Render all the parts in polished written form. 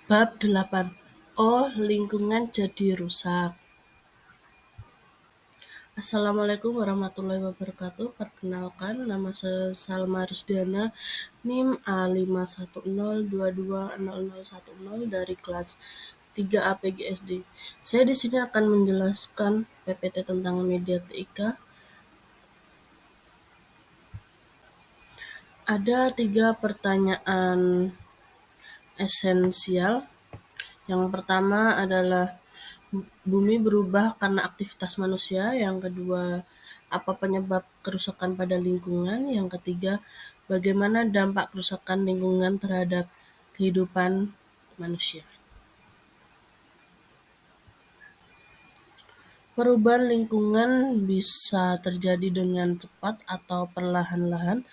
Bab 8. Oh, lingkungan jadi rusak. Assalamualaikum warahmatullahi wabarakatuh. Perkenalkan, nama saya Salma Rizdiana, NIM A5102200010 dari kelas 3 APGSD. Saya di sini akan menjelaskan PPT tentang media TIK. Ada 3 pertanyaan esensial. Yang pertama adalah bumi berubah karena aktivitas manusia. Yang kedua, apa penyebab kerusakan pada lingkungan? Yang ketiga, bagaimana dampak kerusakan lingkungan terhadap kehidupan manusia? Perubahan lingkungan bisa terjadi dengan cepat atau perlahan-lahan.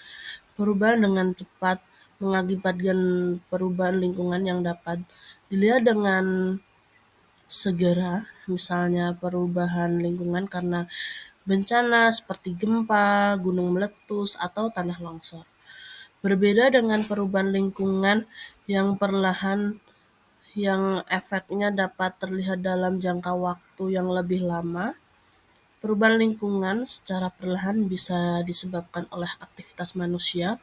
Perubahan dengan cepat mengakibatkan perubahan lingkungan yang dapat dilihat dengan segera, misalnya perubahan lingkungan karena bencana seperti gempa, gunung meletus, atau tanah longsor. Berbeda dengan perubahan lingkungan yang perlahan yang efeknya dapat terlihat dalam jangka waktu yang lebih lama. Perubahan lingkungan secara perlahan bisa disebabkan oleh aktivitas manusia.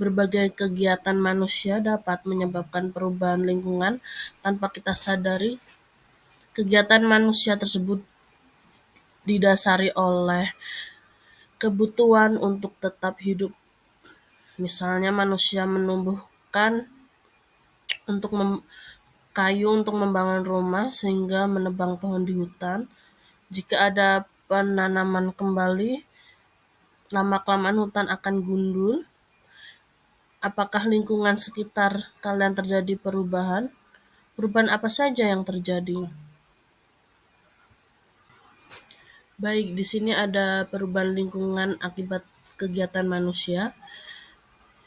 Berbagai kegiatan manusia dapat menyebabkan perubahan lingkungan tanpa kita sadari. Kegiatan manusia tersebut didasari oleh kebutuhan untuk tetap hidup. Misalnya manusia menumbuhkan untuk kayu untuk membangun rumah sehingga menebang pohon di hutan. Jika ada penanaman kembali, lama-kelamaan hutan akan gundul. Apakah lingkungan sekitar kalian terjadi perubahan? Perubahan apa saja yang terjadi? Baik, di sini ada perubahan lingkungan akibat kegiatan manusia.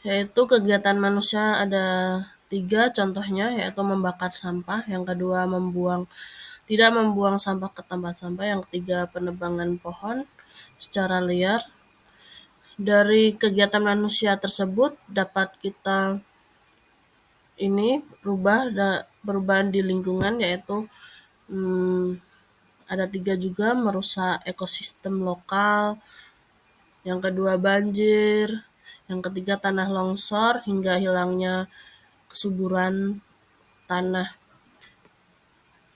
Yaitu kegiatan manusia ada 3 contohnya, yaitu membakar sampah, yang kedua tidak membuang sampah ke tempat sampah, yang ketiga penebangan pohon secara liar. Dari kegiatan manusia tersebut dapat kita perubahan di lingkungan, yaitu ada 3 juga, merusak ekosistem lokal, yang kedua banjir, yang ketiga tanah longsor hingga hilangnya kesuburan tanah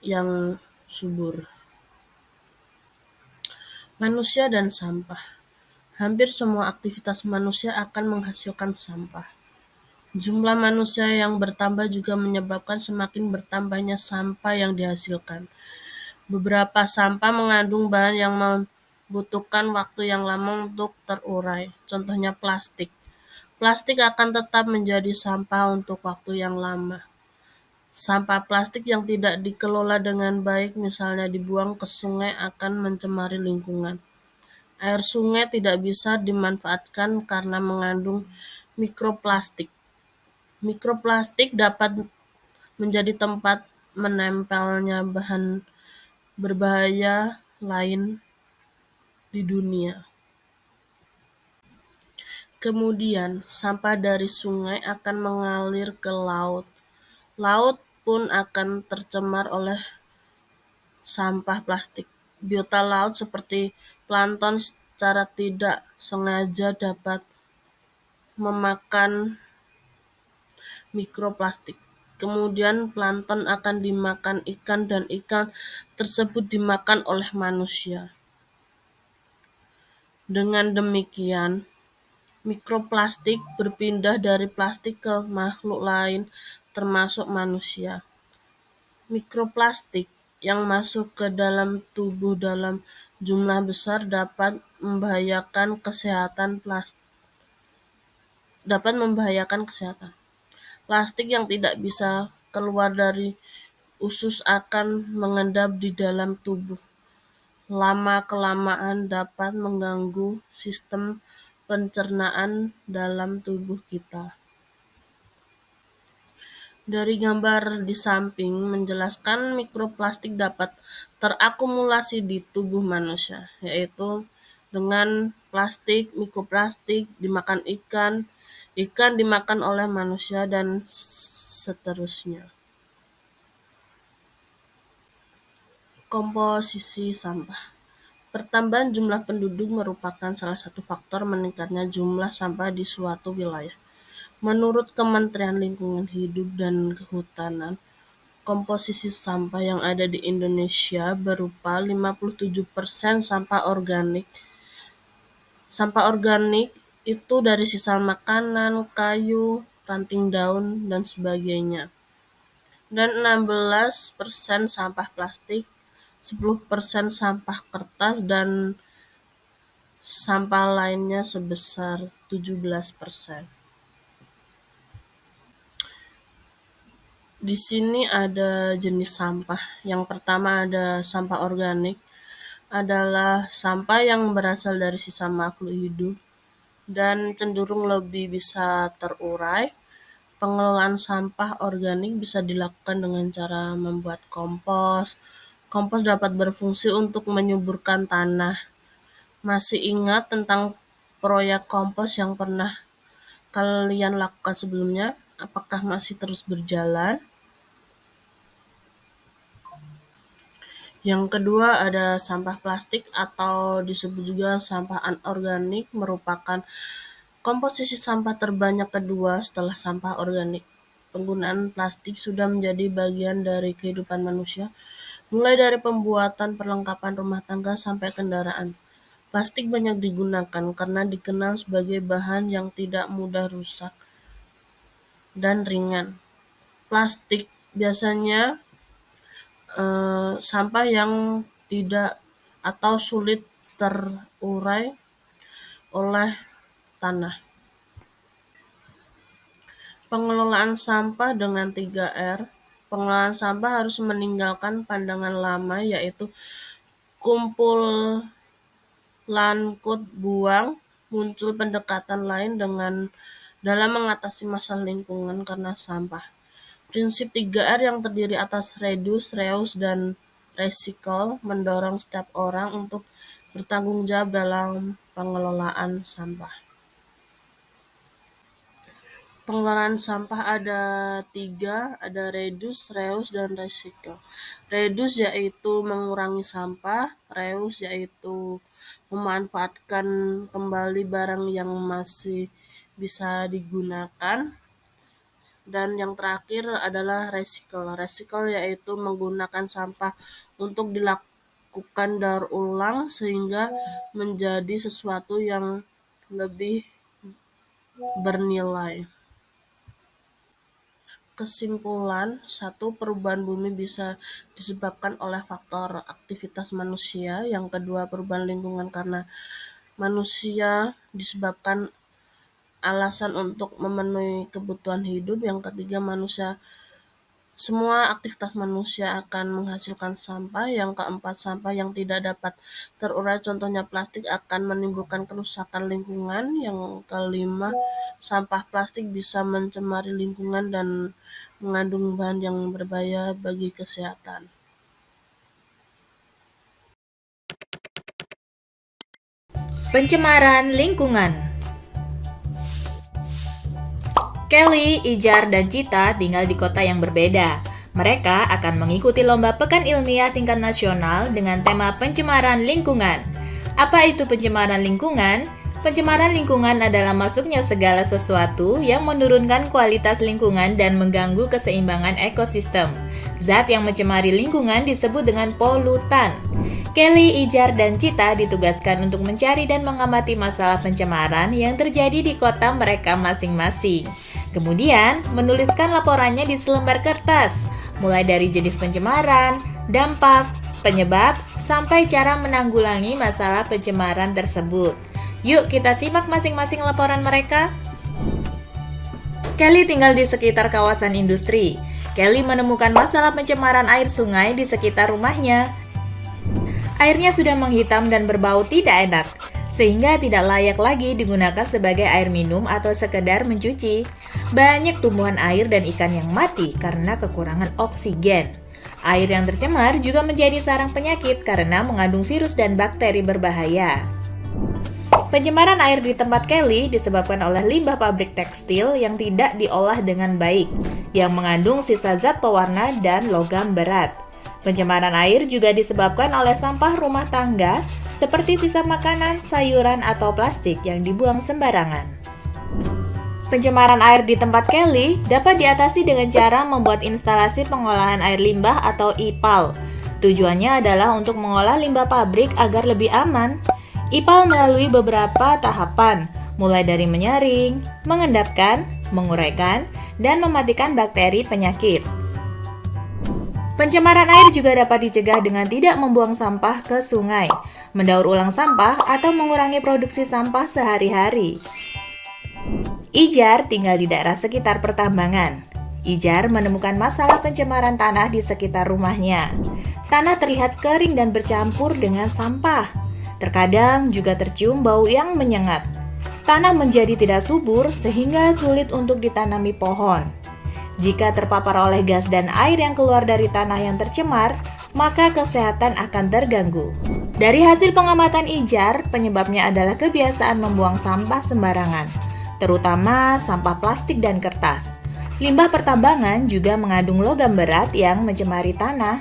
yang subur. Manusia dan sampah. Hampir semua aktivitas manusia akan menghasilkan sampah. Jumlah manusia yang bertambah juga menyebabkan semakin bertambahnya sampah yang dihasilkan. Beberapa sampah mengandung bahan yang membutuhkan waktu yang lama untuk terurai. Contohnya plastik. Plastik akan tetap menjadi sampah untuk waktu yang lama. Sampah plastik yang tidak dikelola dengan baik, misalnya dibuang ke sungai, akan mencemari lingkungan. Air sungai tidak bisa dimanfaatkan karena mengandung mikroplastik. Mikroplastik dapat menjadi tempat menempelnya bahan berbahaya lain di dunia. Kemudian, sampah dari sungai akan mengalir ke laut. Laut pun akan tercemar oleh sampah plastik. Biota laut seperti plankton secara tidak sengaja dapat memakan mikroplastik. Kemudian plankton akan dimakan ikan dan ikan tersebut dimakan oleh manusia. Dengan demikian, mikroplastik berpindah dari plastik ke makhluk lain termasuk manusia. Mikroplastik yang masuk ke dalam tubuh dalam jumlah besar dapat membahayakan kesehatan. Plastik yang tidak bisa keluar dari usus akan mengendap di dalam tubuh. Lama-kelamaan dapat mengganggu sistem pencernaan dalam tubuh kita. Dari gambar di samping menjelaskan mikroplastik dapat terakumulasi di tubuh manusia, yaitu dengan mikroplastik dimakan ikan, ikan dimakan oleh manusia, dan seterusnya. Komposisi sampah. Pertambahan jumlah penduduk merupakan salah satu faktor meningkatnya jumlah sampah di suatu wilayah. Menurut Kementerian Lingkungan Hidup dan Kehutanan, komposisi sampah yang ada di Indonesia berupa 57% sampah organik. Sampah organik itu dari sisa makanan, kayu, ranting daun, dan sebagainya. Dan 16% sampah plastik, 10% sampah kertas, dan sampah lainnya sebesar 17%. Di sini ada jenis sampah. Yang pertama ada sampah organik, adalah sampah yang berasal dari sisa makhluk hidup dan cenderung lebih bisa terurai. Pengelolaan sampah organik bisa dilakukan dengan cara membuat kompos. Kompos dapat berfungsi untuk menyuburkan tanah. Masih ingat tentang proyek kompos yang pernah kalian lakukan sebelumnya? Apakah masih terus berjalan? Yang kedua ada sampah plastik atau disebut juga sampah anorganik, merupakan komposisi sampah terbanyak kedua setelah sampah organik. Penggunaan plastik sudah menjadi bagian dari kehidupan manusia, mulai dari pembuatan perlengkapan rumah tangga sampai kendaraan. Plastik banyak digunakan karena dikenal sebagai bahan yang tidak mudah rusak dan ringan. Plastik biasanya sampah yang tidak atau sulit terurai oleh tanah. Pengelolaan sampah dengan 3R. Pengelolaan sampah harus meninggalkan pandangan lama, yaitu kumpul, lankut, buang. Muncul pendekatan lain dalam mengatasi masalah lingkungan karena sampah. Prinsip 3R yang terdiri atas reduce, reuse, dan recycle mendorong setiap orang untuk bertanggung jawab dalam pengelolaan sampah. Pengelolaan sampah ada 3, ada reduce, reuse, dan recycle. Reduce yaitu mengurangi sampah, reuse yaitu memanfaatkan kembali barang yang masih bisa digunakan, dan yang terakhir adalah recycle. Recycle yaitu menggunakan sampah untuk dilakukan daur ulang sehingga menjadi sesuatu yang lebih bernilai. Kesimpulan, 1. Perubahan bumi bisa disebabkan oleh faktor aktivitas manusia. Yang kedua, perubahan lingkungan karena manusia disebabkan alasan untuk memenuhi kebutuhan hidup. Yang ketiga, semua aktivitas manusia akan menghasilkan sampah. Yang keempat, sampah yang tidak dapat terurai, contohnya plastik, akan menimbulkan kerusakan lingkungan. Yang kelima, sampah plastik bisa mencemari lingkungan dan mengandung bahan yang berbahaya bagi kesehatan. Pencemaran lingkungan. Kelly, Ijar, dan Cita tinggal di kota yang berbeda. Mereka akan mengikuti lomba pekan ilmiah tingkat nasional dengan tema pencemaran lingkungan. Apa itu pencemaran lingkungan? Pencemaran lingkungan adalah masuknya segala sesuatu yang menurunkan kualitas lingkungan dan mengganggu keseimbangan ekosistem. Zat yang mencemari lingkungan disebut dengan polutan. Kelly, Ijar, dan Cita ditugaskan untuk mencari dan mengamati masalah pencemaran yang terjadi di kota mereka masing-masing. Kemudian, menuliskan laporannya di selembar kertas, mulai dari jenis pencemaran, dampak, penyebab, sampai cara menanggulangi masalah pencemaran tersebut. Yuk kita simak masing-masing laporan mereka. Kelly tinggal di sekitar kawasan industri. Kelly menemukan masalah pencemaran air sungai di sekitar rumahnya. Airnya sudah menghitam dan berbau tidak enak, sehingga tidak layak lagi digunakan sebagai air minum atau sekedar mencuci. Banyak tumbuhan air dan ikan yang mati karena kekurangan oksigen. Air yang tercemar juga menjadi sarang penyakit karena mengandung virus dan bakteri berbahaya. Pencemaran air di tempat Kelly disebabkan oleh limbah pabrik tekstil yang tidak diolah dengan baik, yang mengandung sisa zat pewarna dan logam berat. Pencemaran air juga disebabkan oleh sampah rumah tangga seperti sisa makanan, sayuran, atau plastik yang dibuang sembarangan. Pencemaran air di tempat Kelly dapat diatasi dengan cara membuat instalasi pengolahan air limbah atau IPAL. Tujuannya adalah untuk mengolah limbah pabrik agar lebih aman. IPAL melalui beberapa tahapan, mulai dari menyaring, mengendapkan, menguraikan, dan mematikan bakteri penyakit. Pencemaran air juga dapat dicegah dengan tidak membuang sampah ke sungai, mendaur ulang sampah, atau mengurangi produksi sampah sehari-hari. Ijar tinggal di daerah sekitar pertambangan. Ijar menemukan masalah pencemaran tanah di sekitar rumahnya. Tanah terlihat kering dan bercampur dengan sampah. Terkadang juga tercium bau yang menyengat. Tanah menjadi tidak subur sehingga sulit untuk ditanami pohon. Jika terpapar oleh gas dan air yang keluar dari tanah yang tercemar, maka kesehatan akan terganggu. Dari hasil pengamatan Ijar, penyebabnya adalah kebiasaan membuang sampah sembarangan, terutama sampah plastik dan kertas. Limbah pertambangan juga mengandung logam berat yang mencemari tanah.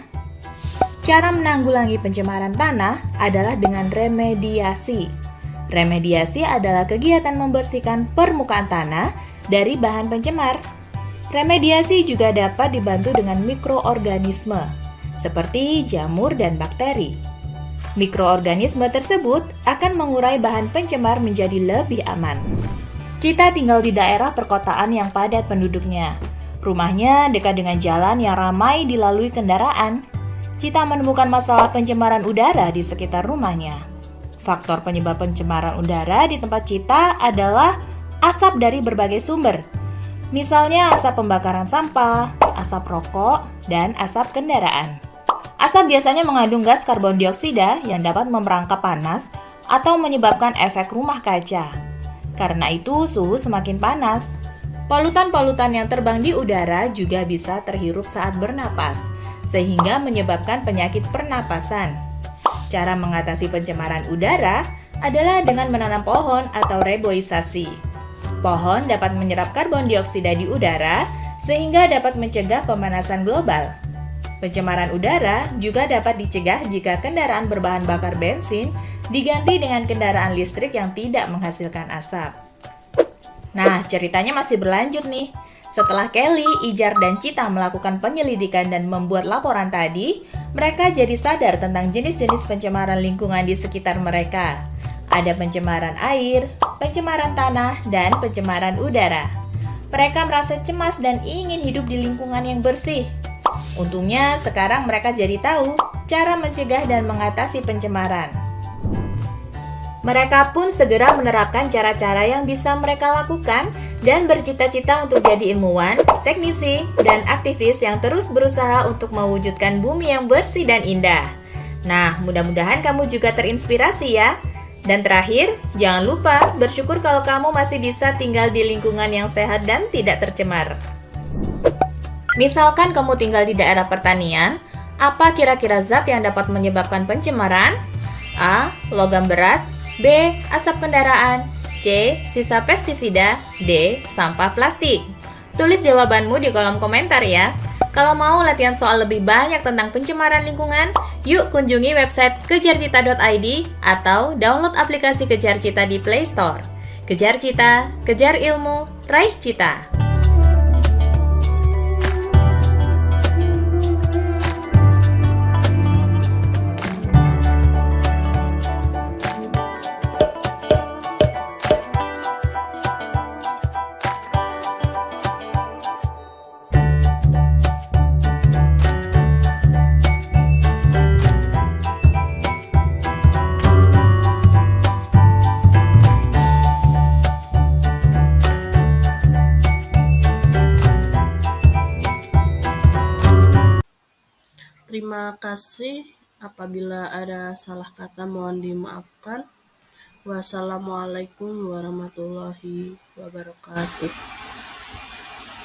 Cara menanggulangi pencemaran tanah adalah dengan remediasi. Remediasi adalah kegiatan membersihkan permukaan tanah dari bahan pencemar. Remediasi juga dapat dibantu dengan mikroorganisme, seperti jamur dan bakteri. Mikroorganisme tersebut akan mengurai bahan pencemar menjadi lebih aman. Cita tinggal di daerah perkotaan yang padat penduduknya. Rumahnya dekat dengan jalan yang ramai dilalui kendaraan. Cita menemukan masalah pencemaran udara di sekitar rumahnya. Faktor penyebab pencemaran udara di tempat Cita adalah asap dari berbagai sumber. Misalnya asap pembakaran sampah, asap rokok, dan asap kendaraan. Asap biasanya mengandung gas karbon dioksida yang dapat memerangkap panas atau menyebabkan efek rumah kaca. Karena itu suhu semakin panas. Polutan-polutan yang terbang di udara juga bisa terhirup saat bernapas, sehingga menyebabkan penyakit pernapasan. Cara mengatasi pencemaran udara adalah dengan menanam pohon atau reboisasi. Pohon dapat menyerap karbon dioksida di udara sehingga dapat mencegah pemanasan global. Pencemaran udara juga dapat dicegah jika kendaraan berbahan bakar bensin diganti dengan kendaraan listrik yang tidak menghasilkan asap. Nah, ceritanya masih berlanjut nih. Setelah Kelly, Ijar, dan Cita melakukan penyelidikan dan membuat laporan tadi, mereka jadi sadar tentang jenis-jenis pencemaran lingkungan di sekitar mereka. Ada pencemaran air, pencemaran tanah, dan pencemaran udara. Mereka merasa cemas dan ingin hidup di lingkungan yang bersih. Untungnya sekarang mereka jadi tahu cara mencegah dan mengatasi pencemaran. Mereka pun segera menerapkan cara-cara yang bisa mereka lakukan dan bercita-cita untuk jadi ilmuwan, teknisi, dan aktivis yang terus berusaha untuk mewujudkan bumi yang bersih dan indah. Nah, mudah-mudahan kamu juga terinspirasi ya. Dan terakhir, jangan lupa bersyukur kalau kamu masih bisa tinggal di lingkungan yang sehat dan tidak tercemar. Misalkan kamu tinggal di daerah pertanian, apa kira-kira zat yang dapat menyebabkan pencemaran? A. Logam berat. B. Asap kendaraan. C. Sisa pestisida. D. Sampah plastik. Tulis jawabanmu di kolom komentar ya. Kalau mau latihan soal lebih banyak tentang pencemaran lingkungan, yuk kunjungi website kejarcita.id atau download aplikasi Kejar Cita di Play Store. Kejar Cita, kejar ilmu, raih cita. Terima kasih. Apabila ada salah kata mohon dimaafkan. Wassalamualaikum warahmatullahi wabarakatuh.